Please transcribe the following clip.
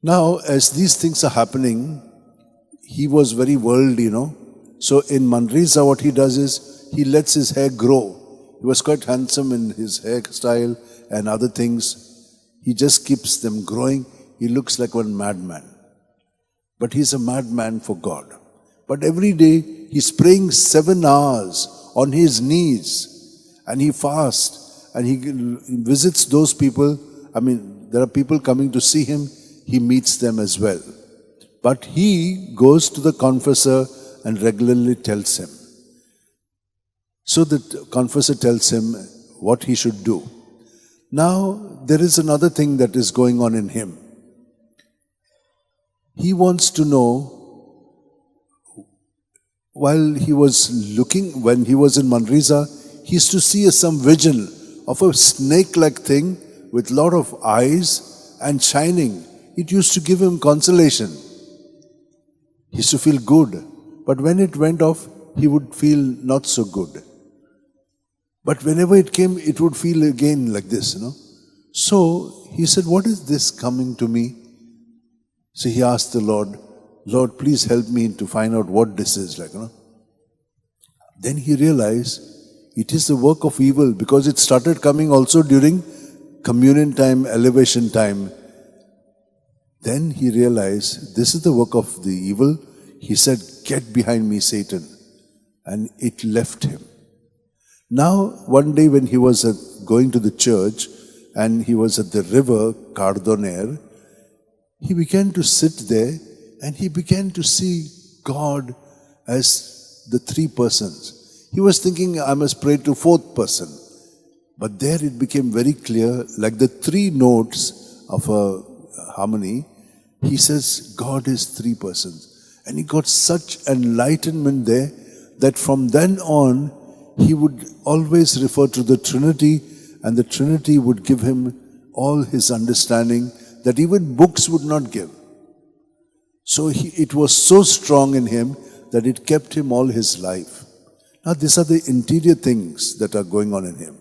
Now, as these things are happening, he was very worldly, So in Manresa, what he does is, he lets his hair grow. He was quite handsome in his hairstyle and other things. He just keeps them growing. He looks like one madman. But he's a madman for God. But every day, he's praying 7 hours on his knees. And he fasts. And he visits those people. There are people coming to see him. He meets them as well. But he goes to the confessor and regularly tells him. So the confessor tells him what he should do. Now, there is another thing that is going on in him. He wants to know, when he was in Manresa, he used to see some vision of a snake-like thing with lot of eyes and shining. It used to give him consolation. He used to feel good. But when it went off, he would feel not so good. But whenever it came, it would feel again like this, So he said, what is this coming to me? So he asked the Lord, Lord, please help me to find out what this is like, Then he realized it is the work of evil, because it started coming also during communion time, elevation time. Then he realized this is the work of the evil. He said, get behind me, Satan. And it left him. Now, one day when he was going to the church and he was at the river Cardoner, he began to sit there and he began to see God as the 3 persons. He was thinking, I must pray to 4th person. But there it became very clear, like the 3 notes of a harmony, he says, God is 3 persons. And he got such enlightenment there that from then on, he would always refer to the Trinity, and the Trinity would give him all his understanding that even books would not give. So it was so strong in him that it kept him all his life. Now, these are the interior things that are going on in him.